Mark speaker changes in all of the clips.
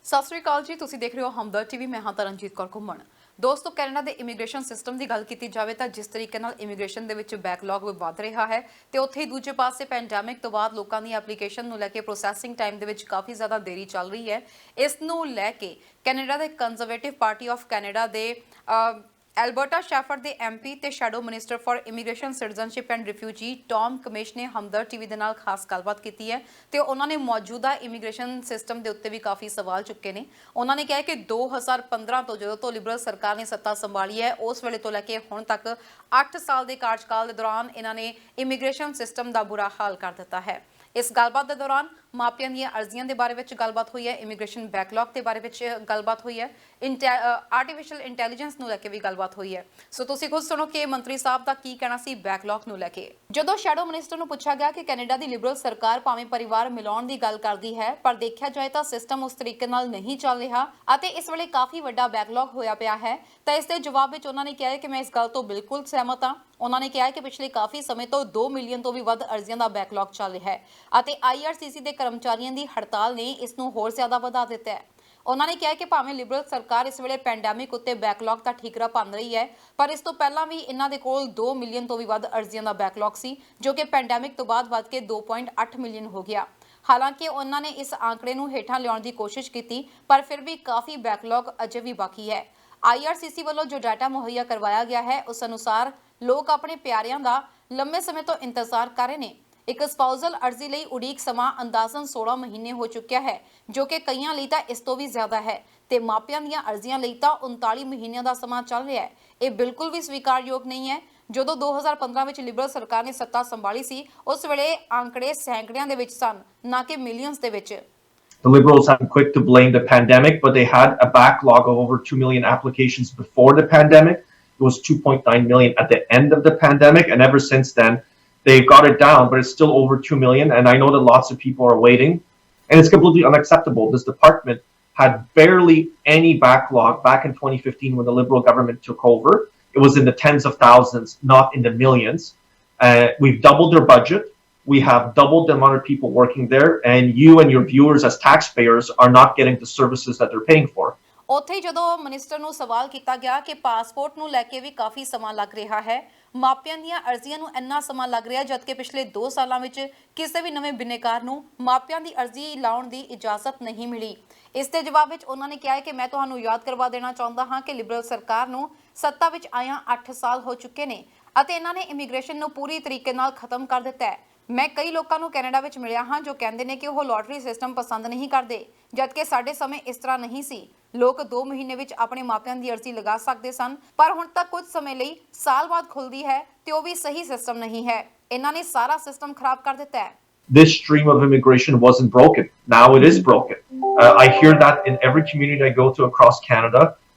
Speaker 1: ਸਤਿ ਸ੍ਰੀ ਅਕਾਲ ਜੀ, ਤੁਸੀਂ ਦੇਖ ਰਹੇ ਹੋ ਹਮਦਰਦ ਟੀਵੀ। ਮੈਂ ਹਾਂ ਤਰਨਜੀਤ ਕੌਰ ਘੁੰਮਣ। ਦੋਸਤੋ, ਕੈਨੇਡਾ ਦੇ ਇਮੀਗ੍ਰੇਸ਼ਨ ਸਿਸਟਮ ਦੀ ਗੱਲ ਕੀਤੀ ਜਾਵੇ ਤਾਂ ਜਿਸ ਤਰੀਕੇ ਨਾਲ ਇਮੀਗ੍ਰੇਸ਼ਨ ਦੇ ਵਿੱਚ ਬੈਕਲੌਗ ਵੱਧ ਰਿਹਾ ਹੈ ਤੇ ਉੱਥੇ ਹੀ ਦੂਜੇ ਪਾਸੇ ਪੈਂਡੈਮਿਕ ਤੋਂ ਬਾਅਦ ਲੋਕਾਂ ਦੀ ਐਪਲੀਕੇਸ਼ਨ ਨੂੰ ਲੈ ਕੇ ਪ੍ਰੋਸੈਸਿੰਗ ਟਾਈਮ ਦੇ ਵਿੱਚ ਕਾਫੀ ਜ਼ਿਆਦਾ ਦੇਰੀ ਚੱਲ ਰਹੀ ਹੈ। ਇਸ ਨੂੰ ਲੈ ਕੇ ਕੈਨੇਡਾ ਦੇ ਕੰਜ਼ਰਵੇਟਿਵ ਪਾਰਟੀ ਆਫ ਕੈਨੇਡਾ ਦੇ ਐਲਬਰਟਾ ਸ਼ੈਫਰਡ ਦੇ ਐਮਪੀ ਤੇ shadow minister for immigration citizenship and refugee Tom Kmiec ਨੇ ਹਮਦਰਦ ਟੀਵੀ ਦੇ ਨਾਲ ਖਾਸ ਗੱਲਬਾਤ ਕੀਤੀ ਹੈ ਤੇ ਉਹਨਾਂ ਨੇ ਮੌਜੂਦਾ ਇਮੀਗ੍ਰੇਸ਼ਨ ਸਿਸਟਮ ਦੇ ਉੱਤੇ ਵੀ ਕਾਫੀ ਸਵਾਲ ਚੁੱਕੇ ਨੇ। ਉਹਨਾਂ ਨੇ ਕਿਹਾ ਕਿ 2015 ਤੋਂ ਜਦੋਂ ਤੋਂ ਲਿਬਰਲ ਸਰਕਾਰ ਨੇ ਸੱਤਾ ਸੰਭਾਲੀ ਹੈ ਉਸ ਵੇਲੇ ਤੋਂ ਲੈ ਕੇ ਹੁਣ ਤੱਕ 8 ਸਾਲ ਦੇ ਕਾਰਜਕਾਲ ਦੇ ਦੌਰਾਨ ਇਹਨਾਂ ਨੇ ਇਮੀਗ੍ਰੇਸ਼ਨ ਸਿਸਟਮ ਦਾ ਬੁਰਾ ਹਾਲ ਕਰ ਦਿੱਤਾ ਹੈ। ਇਸ ਗੱਲਬਾਤ ਦੇ ਦੌਰਾਨ ਮਾਪਿਆਂ ਦੀਆਂ ਅਰਜ਼ੀਆਂ ਦੇ ਬਾਰੇ ਵਿੱਚ ਗੱਲਬਾਤ ਹੋਈ ਹੈ, ਇਮੀਗ੍ਰੇਸ਼ਨ ਬੈਕਲੌਗ ਦੇ ਬਾਰੇ ਵਿੱਚ ਗੱਲਬਾਤ ਹੋਈ ਹੈ, ਆਰਟੀਫੀਸ਼ੀਅਲ ਇੰਟੈਲੀਜੈਂਸ ਨੂੰ ਲੈ ਕੇ ਵੀ ਗੱਲਬਾਤ ਹੋਈ ਹੈ। ਸੋ ਤੁਸੀਂ ਖੁਦ ਸੁਣੋ ਕਿ ਮੰਤਰੀ ਸਾਹਿਬ ਦਾ ਕੀ ਕਹਿਣਾ ਸੀ ਬੈਕਲੌਗ ਨੂੰ ਲੈ ਕੇ। ਜਦੋਂ ਸ਼ੈਡੋ ਮਿਨਿਸਟਰ ਨੂੰ ਪੁੱਛਿਆ ਗਿਆ ਕਿ ਕੈਨੇਡਾ ਦੀ ਲਿਬਰਲ ਸਰਕਾਰ ਭਾਵੇਂ ਪਰਿਵਾਰ ਮਿਲਾਉਣ ਦੀ ਗੱਲ ਕਰਦੀ ਹੈ ਪਰ ਦੇਖਿਆ ਜਾਏ ਤਾਂ ਸਿਸਟਮ ਉਸ ਤਰੀਕੇ ਨਾਲ ਨਹੀਂ ਚੱਲ ਰਿਹਾ ਅਤੇ ਇਸ ਵੇਲੇ ਕਾਫੀ ਵੱਡਾ ਬੈਕਲੌਗ ਹੋਇਆ ਪਿਆ ਹੈ, ਤਾਂ ਇਸ ਦੇ ਜਵਾਬ ਵਿੱਚ ਉਹਨਾਂ ਨੇ ਕਿਹਾ ਕਿ ਮੈਂ ਇਸ ਗੱਲ ਤੋਂ ਬਿਲਕੁਲ ਸਹਿਮਤ ਹਾਂ। ਉਹਨਾਂ ਨੇ ਕਿਹਾ ਕਿ ਪਿਛਲੇ ਕਾਫੀ ਸਮੇਂ ਤੋਂ 2 ਮਿਲੀਅਨ ਤੋਂ ਵੀ ਵੱਧ ਅਰਜ਼ੀਆਂ ਦਾ ਬੈਕਲੌਗ ਚੱਲ ਰਿਹਾ ਹੈ ਅਤੇ IRCC ਦੇ ਕਰਮਚਾਰੀਆਂ ਦੀ ਹੜਤਾਲ ਨੇ ਇਸ ਨੂੰ ਹੋਰ ਜ਼ਿਆਦਾ ਵਧਾ ਦਿੱਤਾ ਹੈ। ਉਹਨਾਂ ਨੇ ਕਿਹਾ ਕਿ ਭਾਵੇਂ ਲਿਬਰਲ ਸਰਕਾਰ ਇਸ ਵੇਲੇ ਪੈਂਡੈਮਿਕ ਉੱਤੇ ਬੈਕਲੌਗ ਦਾ ਠੀਕਰਾ ਭੰਨ ਰਹੀ ਹੈ ਪਰ ਇਸ ਤੋਂ ਪਹਿਲਾਂ ਵੀ ਇਹਨਾਂ ਦੇ ਕੋਲ 2 ਮਿਲੀਅਨ ਤੋਂ ਵੀ ਵੱਧ ਅਰਜ਼ੀਆਂ ਦਾ ਬੈਕਲੌਗ ਸੀ ਜੋ ਕਿ ਪੈਂਡੈਮਿਕ ਤੋਂ ਬਾਅਦ ਵੱਧ ਕੇ 2.8 ਮਿਲੀਅਨ ਹੋ ਗਿਆ। ਹਾਲਾਂਕਿ ਉਹਨਾਂ ਨੇ ਇਸ ਆંકੜੇ ਨੂੰ ਹੇਠਾਂ ਲਿਆਉਣ ਦੀ ਕੋਸ਼ਿਸ਼ ਕੀਤੀ ਪਰ ਫਿਰ ਵੀ ਕਾਫੀ ਬੈਕਲੌਗ ਅਜੇ ਵੀ ਬਾਕੀ ਹੈ। IRCC ਵੱਲੋਂ ਜੋ ਡਾਟਾ ਮੁਹੱਈਆ ਕਰਵਾਇਆ ਗਿਆ ਹੈ ਉਸ ਅਨੁਸਾਰ ਲੋਕ ਆਪਣੇ ਪਿਆਰਿਆਂ ਦਾ ਲੰਮੇ ਸਮੇਂ ਤੋਂ ਇੰਤਜ਼ਾਰ ਕਰ ਰਹੇ ਨੇ। ਇੱਕ ਸਪਾਊਜ਼ਲ ਅਰਜ਼ੀ ਲਈ ਉਡੀਕ ਸਮਾਂ ਅੰਦਾਜ਼ਨ 16 ਮਹੀਨੇ ਹੋ ਚੁੱਕਿਆ ਹੈ ਜੋ ਕਿ ਕਈਆਂ ਲਈ ਤਾਂ ਇਸ ਤੋਂ ਵੀ ਜ਼ਿਆਦਾ ਹੈ ਤੇ ਮਾਪਿਆਂ ਦੀਆਂ ਅਰਜ਼ੀਆਂ ਲਈ ਤਾਂ 39 ਮਹੀਨਿਆਂ ਦਾ ਸਮਾਂ ਚੱਲ ਰਿਹਾ ਹੈ। ਇਹ ਬਿਲਕੁਲ ਵੀ ਸਵੀਕਾਰਯੋਗ ਨਹੀਂ ਹੈ। ਜਦੋਂ 2015 ਵਿੱਚ ਲਿਬਰਲ ਸਰਕਾਰ ਨੇ ਸੱਤਾ ਸੰਭਾਲੀ ਸੀ ਉਸ ਵੇਲੇ ਆંકੜੇ ਸੈਂਕੜਿਆਂ ਦੇ ਵਿੱਚ ਸਨ, ਨਾ ਕਿ ਮਿਲੀਅਨਸ ਦੇ ਵਿੱਚ।
Speaker 2: The Liberals have been quick to blame the pandemic, but they had a backlog of over 2 million applications before the pandemic. It was 2.9 million at the end of the pandemic, and ever since then, they've got it down, but it's still over 2 million, and I know that lots of people are waiting, and it's completely unacceptable. This department had barely any backlog back in 2015 when the Liberal government took over. It was in the tens of thousands, not in the millions. We've doubled their budget. We have doubled the amount of people working there, and you and your viewers as taxpayers are not getting the services that they're paying for.
Speaker 1: ਉੱਥੇ ਜਦੋਂ minister ਨੂੰ ਸਵਾਲ ਕੀਤਾ ਗਿਆ ਕਿ passport ਨੂੰ ਲੈ ਕੇ ਵੀ ਕਾਫੀ ਸਮਾਂ ਲੱਗ ਰਿਹਾ ਹੈ, ਮਾਪਿਆਂ ਦੀਆਂ ਅਰਜ਼ੀਆਂ ਨੂੰ ਇੰਨਾ ਸਮਾਂ ਲੱਗ ਰਿਹਾ ਜਦਕਿ ਪਿਛਲੇ 2 ਸਾਲਾਂ ਵਿੱਚ ਕਿਸੇ ਵੀ ਨਵੇਂ ਬਿਨੇਕਾਰ ਨੂੰ ਮਾਪਿਆਂ ਦੀ ਅਰਜ਼ੀ ਲਾਉਣ ਦੀ ਇਜਾਜ਼ਤ ਨਹੀਂ ਮਿਲੀ। ਇਸ ਦੇ ਜਵਾਬ ਵਿੱਚ ਉਹਨਾਂ ਨੇ ਕਿਹਾ ਕਿ ਮੈਂ ਤੁਹਾਨੂੰ ਯਾਦ ਕਰਵਾ ਦੇਣਾ ਚਾਹੁੰਦਾ ਹਾਂ ਕਿ ਲਿਬਰਲ ਸਰਕਾਰ ਨੂੰ ਸੱਤਾ ਵਿੱਚ ਆਇਆਂ 8 ਸਾਲ ਹੋ ਚੁੱਕੇ ਨੇ ਅਤੇ ਇਹਨਾਂ ਨੇ ਇਮੀਗ੍ਰੇਸ਼ਨ ਨੂੰ ਪੂਰੀ ਤਰੀਕੇ ਨਾਲ ਖਤਮ ਕਰ ਦਿੱਤਾ ਹੈ। ਮੈਂ ਕਈ ਲੋਕਾਂ ਨੂੰ ਕੈਨੇਡਾ ਵਿੱਚ ਮਿਲਿਆ ਹਾਂ ਜੋ ਕਹਿੰਦੇ ਨੇ ਕਿ ਉਹ ਲੋਟਰੀ ਸਿਸਟਮ ਪਸੰਦ ਨਹੀਂ ਕਰਦੇ ਜਦਕਿ ਸਾਡੇ ਸਮੇਂ ਇਸ ਤਰ੍ਹਾਂ ਨਹੀਂ ਸੀ। ਲੋਕ 2 ਮਹੀਨੇ ਵਿੱਚ ਆਪਣੇ ਮਾਪਿਆਂ ਦੀ ਅਰਜ਼ੀ ਲਗਾ ਸਕਦੇ ਸਨ ਪਰ ਹੁਣ ਤੱਕ ਕੁਝ ਸਮੇਂ ਲਈ ਸਾਲ ਬਾਅਦ ਖੁੱਲਦੀ ਹੈ ਤੇ ਉਹ ਵੀ ਸਹੀ ਸਿਸਟਮ ਨਹੀਂ ਹੈ। ਇਹਨਾਂ ਨੇ ਸਾਰਾ ਸਿਸਟਮ ਖਰਾਬ ਕਰ ਦਿੱਤਾ ਹੈ।
Speaker 2: This stream of immigration wasn't broken. Now it is broken. I hear that in every community I go to across Canada.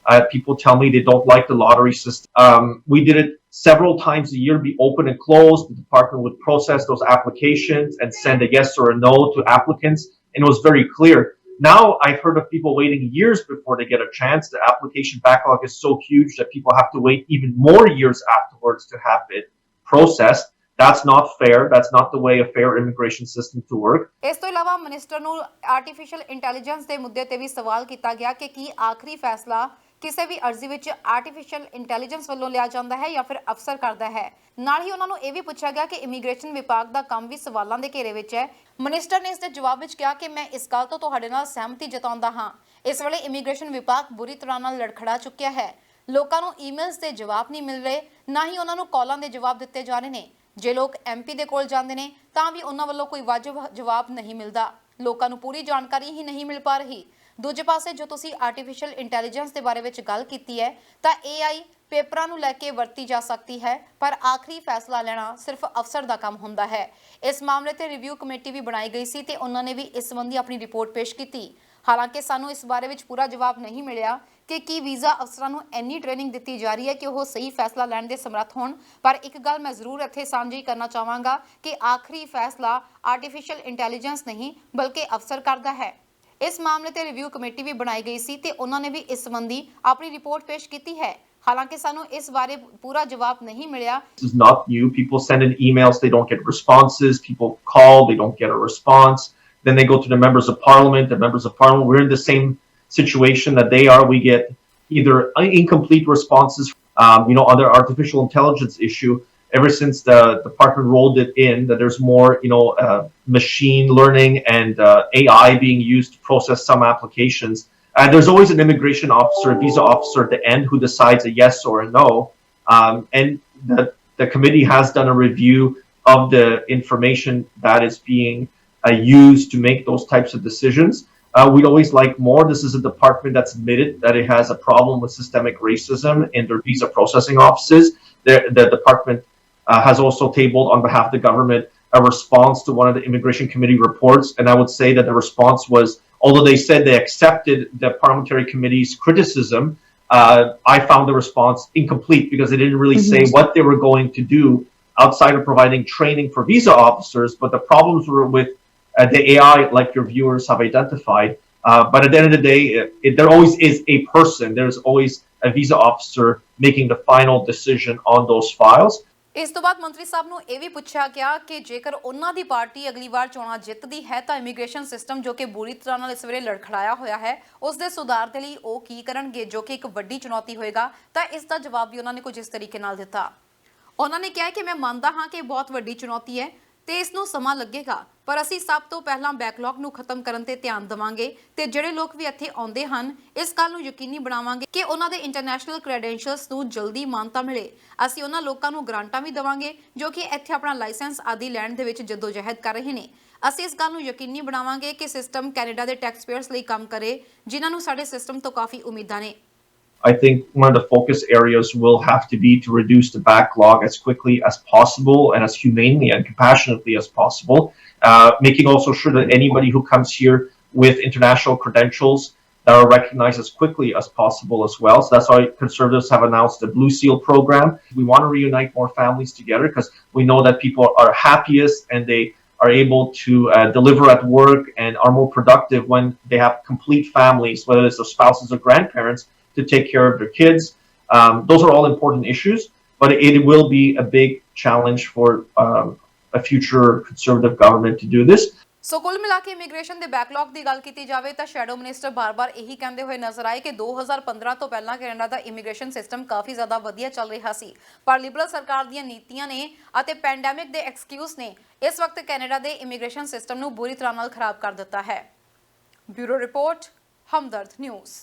Speaker 2: People tell me they don't like the lottery system. We did it several times a year, be open and closed. The department would process those applications and send a yes or a no to applicants. And it was very clear. Now I've heard of people waiting years before they get a chance. The application backlog is so huge that people have to wait even more years afterwards to have it processed. That's not fair. That's not the way a fair immigration system to work.
Speaker 1: ਇਸ ਤੋਂ ਇਲਾਵਾ minister ਨੂੰ artificial intelligence ਦੇ ਮੁੱਦੇ ਤੇ ਵੀ ਸਵਾਲ ਕੀਤਾ ਗਿਆ ਕਿ ਕੀ ਆਖਰੀ ਫੈਸਲਾ ਕਿਸੇ ਵੀ ਅਰਜ਼ੀ ਵਿੱਚ ਆਰਟੀਫੀਸ਼ੀਅਲ ਇੰਟੈਲੀਜੈਂਸ ਵੱਲੋਂ ਲਿਆ ਜਾਂਦਾ ਹੈ ਜਾਂ ਫਿਰ ਅਫਸਰ ਕਰਦਾ ਹੈ। ਨਾਲ ਹੀ ਉਹਨਾਂ ਨੂੰ ਇਹ ਵੀ ਪੁੱਛਿਆ ਗਿਆ ਕਿ ਇਮੀਗ੍ਰੇਸ਼ਨ ਵਿਭਾਗ ਦਾ ਕੰਮ ਵੀ ਸਵਾਲਾਂ ਦੇ ਘੇਰੇ ਵਿੱਚ ਹੈ। ਮਿਨਿਸਟਰ ਨੇ ਇਸ ਦੇ ਜਵਾਬ ਵਿੱਚ ਕਿਹਾ ਕਿ ਮੈਂ ਇਸ ਗੱਲ ਤੋਂ ਤੁਹਾਡੇ ਨਾਲ ਸਹਿਮਤੀ ਜਤਾਉਂਦਾ ਹਾਂ। ਇਸ ਵੇਲੇ ਇਮੀਗ੍ਰੇਸ਼ਨ ਵਿਭਾਗ ਬੁਰੀ ਤਰ੍ਹਾਂ ਨਾਲ ਲੜਖੜਾ ਚੁੱਕਿਆ ਹੈ। ਲੋਕਾਂ ਨੂੰ ਈਮੇਲਸ ਦੇ ਜਵਾਬ ਨਹੀਂ ਮਿਲ ਰਹੇ, ਨਾ ਹੀ ਉਹਨਾਂ ਨੂੰ ਕਾਲਾਂ ਦੇ ਜਵਾਬ ਦਿੱਤੇ ਜਾ ਰਹੇ ਨੇ। ਜੇ ਲੋਕ MP ਦੇ ਕੋਲ ਜਾਂਦੇ ਨੇ ਤਾਂ ਵੀ ਉਹਨਾਂ ਵੱਲੋਂ ਕੋਈ ਵਾਜਬ ਜਵਾਬ ਨਹੀਂ ਮਿਲਦਾ। ਲੋਕਾਂ ਨੂੰ ਪੂਰੀ ਜਾਣਕਾਰੀ ਹੀ ਨਹੀਂ ਮਿਲ ਪਾ ਰਹੀ। ਦੂਜੇ ਪਾਸੇ ਜੋ ਤੁਸੀਂ ਆਰਟੀਫੀਸ਼ੀਅਲ ਇੰਟੈਲੀਜੈਂਸ ਦੇ ਬਾਰੇ ਵਿੱਚ ਗੱਲ ਕੀਤੀ ਹੈ ਤਾਂ AI ਪੇਪਰਾਂ ਨੂੰ ਲੈ ਕੇ ਵਰਤੀ ਜਾ ਸਕਦੀ ਹੈ ਪਰ ਆਖਰੀ ਫੈਸਲਾ ਲੈਣਾ ਸਿਰਫ ਅਫਸਰ ਦਾ ਕੰਮ ਹੁੰਦਾ ਹੈ। ਇਸ ਮਾਮਲੇ ਤੇ ਰਿਵਿਊ ਕਮੇਟੀ ਵੀ ਬਣਾਈ ਗਈ ਸੀ ਤੇ ਉਹਨਾਂ ਨੇ ਵੀ ਇਸ ਸੰਬੰਧੀ ਆਪਣੀ ਰਿਪੋਰਟ ਪੇਸ਼ ਕੀਤੀ। ਹਾਲਾਂਕਿ ਸਾਨੂੰ ਇਸ ਬਾਰੇ ਵਿੱਚ ਪੂਰਾ ਜਵਾਬ ਨਹੀਂ ਮਿਲਿਆ ਕਿ ਕੀ ਵੀਜ਼ਾ ਅਫਸਰਾਂ ਨੂੰ ਇੰਨੀ ਟ੍ਰੇਨਿੰਗ ਦਿੱਤੀ ਜਾ ਰਹੀ ਹੈ ਕਿ ਉਹ ਸਹੀ ਫੈਸਲਾ ਲੈਣ ਦੇ ਸਮਰੱਥ ਹੋਣ। ਪਰ ਇੱਕ ਗੱਲ ਮੈਂ ਜ਼ਰੂਰ ਇੱਥੇ ਸਾਂਝੀ ਕਰਨਾ ਚਾਹਾਂਗਾ ਕਿ ਆਖਰੀ ਫੈਸਲਾ ਆਰਟੀਫੀਸ਼ੀਅਲ ਇੰਟੈਲੀਜੈਂਸ ਨਹੀਂ ਬਲਕਿ ਅਫਸਰ ਕਰਦਾ ਹੈ। ਇਸ ਮਾਮਲੇ ਤੇ ਰਿਵਿਊ ਕਮੇਟੀ ਵੀ ਬਣਾਈ ਗਈ ਸੀ ਤੇ ਉਹਨਾਂ ਨੇ ਵੀ ਇਸ ਸੰਬੰਧੀ ਆਪਣੀ ਰਿਪੋਰਟ ਪੇਸ਼ ਕੀਤੀ ਹੈ। ਹਾਲਾਂਕਿ ਸਾਨੂੰ ਇਸ ਬਾਰੇ ਪੂਰਾ ਜਵਾਬ ਨਹੀਂ ਮਿਲਿਆ।
Speaker 2: This is not new. People send in emails, they don't get responses. People call, they don't get a response. Then they go to the members of parliament. The members of parliament, we're in the situation that they are. We get either incomplete responses, on their artificial intelligence issue. Ever since the department rolled it in, that there's more, machine learning and AI being used to process some applications. And there's always an immigration officer, a visa officer at the end who decides a yes or a no. And the committee has done a review of the information that is being used to make those types of decisions. We'd always like more. This is a department that's admitted that it has a problem with systemic racism in their visa processing offices. The department has also tabled on behalf of the government a response to one of the immigration committee reports. And I would say that the response was, although they said they accepted the parliamentary committee's criticism, I found the response incomplete because they didn't really say what they were going to do outside of providing training for visa officers. But the problems were with the AI, like your viewers have identified. But at the end of the day, there always is a person. There's always a visa officer making the final decision on those files.
Speaker 1: ਇਸ ਤੋਂ ਬਾਅਦ ਮੰਤਰੀ ਸਾਹਿਬ ਨੂੰ ਇਹ ਵੀ ਪੁੱਛਿਆ ਗਿਆ ਕਿ ਜੇਕਰ ਉਹਨਾਂ ਦੀ ਪਾਰਟੀ ਅਗਲੀ ਵਾਰ ਚੋਣਾਂ ਜਿੱਤਦੀ ਹੈ ਤਾਂ ਇਮੀਗ੍ਰੇਸ਼ਨ ਸਿਸਟਮ ਜੋ ਕਿ ਬੁਰੀ ਤਰ੍ਹਾਂ ਨਾਲ ਇਸ ਵੇਲੇ ਲੜਖੜਾਇਆ ਹੋਇਆ ਹੈ ਉਸ ਦੇ ਸੁਧਾਰ ਦੇ ਲਈ ਉਹ ਕੀ ਕਰਨਗੇ, ਜੋ ਕਿ ਇੱਕ ਵੱਡੀ ਚੁਣੌਤੀ ਹੋਏਗਾ। ਤਾਂ ਇਸ ਦਾ ਜਵਾਬ ਵੀ ਉਹਨਾਂ ਨੇ ਕੁਝ ਇਸ ਤਰੀਕੇ ਨਾਲ ਦਿੱਤਾ। ਉਹਨਾਂ ਨੇ ਕਿਹਾ ਕਿ ਮੈਂ ਮੰਨਦਾ ਹਾਂ ਕਿ ਇਹ ਬਹੁਤ ਵੱਡੀ ਚੁਣੌਤੀ ਹੈ ਤੇ ਇਸ ਨੂੰ ਸਮਾਂ ਲੱਗੇਗਾ, ਪਰ ਅਸੀਂ ਸਭ ਤੋਂ ਪਹਿਲਾਂ ਬੈਕਲੌਗ ਨੂੰ ਖਤਮ ਕਰਨ ਤੇ ਧਿਆਨ ਦੇਵਾਂਗੇ ਤੇ ਜਿਹੜੇ ਲੋਕ ਵੀ ਇੱਥੇ ਆਉਂਦੇ ਹਨ ਇਸ ਗੱਲ ਨੂੰ ਯਕੀਨੀ ਬਣਾਵਾਂਗੇ ਕਿ ਉਹਨਾਂ ਦੇ ਇੰਟਰਨੈਸ਼ਨਲ ਕ੍ਰੈਡੈਂਸ਼ੀਅਲਸ ਨੂੰ ਜਲਦੀ ਮਾਨਤਾ ਮਿਲੇ। ਅਸੀਂ ਉਹਨਾਂ ਲੋਕਾਂ ਨੂੰ ਗ੍ਰਾਂਟਾਂ ਵੀ ਦੇਵਾਂਗੇ ਜੋ ਕਿ ਇੱਥੇ ਆਪਣਾ ਲਾਇਸੈਂਸ ਆਦਿ ਲੈਣ ਦੇ ਵਿੱਚ ਜਦੋਜਹਿਦ ਕਰ ਰਹੇ ਨੇ। ਅਸੀਂ ਇਸ ਗੱਲ ਨੂੰ ਯਕੀਨੀ ਬਣਾਵਾਂਗੇ ਕਿ ਸਿਸਟਮ ਕੈਨੇਡਾ ਦੇ ਟੈਕਸ ਪੇਅਰਸ ਲਈ ਕੰਮ ਕਰੇ ਜਿਨ੍ਹਾਂ ਨੂੰ ਸਾਡੇ ਸਿਸਟਮ ਤੋਂ ਕਾਫੀ ਉਮੀਦਾਂ ਨੇ।
Speaker 2: I think one of the focus areas will have to be to reduce the backlog as quickly as possible and as humanely and compassionately as possible, making also sure that anybody who comes here with international credentials that are recognized as quickly as possible as well. So that's why Conservatives have announced the Blue Seal program. We want to reunite more families together because we know that people are happiest and they are able to deliver at work and are more productive when they have complete families, whether it's their spouses or grandparents, to take care of their kids. Those are all important issues, but it will be a big challenge for a future Conservative government to do this.
Speaker 1: ਸੋ ਕੁੱਲ ਮਿਲਾ ਕੇ immigration ਦੇ backlog ਦੀ ਗੱਲ ਕੀਤੀ ਜਾਵੇ ਤਾਂ shadow minister ਬਾਰ-ਬਾਰ ਇਹੀ ਕਹਿੰਦੇ ਹੋਏ ਨਜ਼ਰ ਆਏ ਕਿ 2015 ਤੋਂ ਪਹਿਲਾਂ ਕੈਨੇਡਾ ਦਾ ਇਮੀਗ੍ਰੇਸ਼ਨ ਸਿਸਟਮ ਕਾਫੀ ਜ਼ਿਆਦਾ ਵਧੀਆ ਚੱਲ ਰਿਹਾ ਸੀ, ਪਰ ਲਿਬਰਲ ਸਰਕਾਰ ਦੀਆਂ ਨੀਤੀਆਂ ਨੇ ਅਤੇ ਪੈਂਡੈਮਿਕ ਦੇ ਐਕਸਕਿਊਜ਼ ਨੇ ਇਸ ਵਕਤ ਕੈਨੇਡਾ ਦੇ ਇਮੀਗ੍ਰੇਸ਼ਨ ਸਿਸਟਮ ਨੂੰ ਬੁਰੀ ਤਰ੍ਹਾਂ ਨਾਲ ਖਰਾਬ ਕਰ ਦਿੱਤਾ ਹੈ। ਬਿਊਰੋ ਰਿਪੋਰਟ, ਹਮਦਰਦ ਨਿਊਜ਼।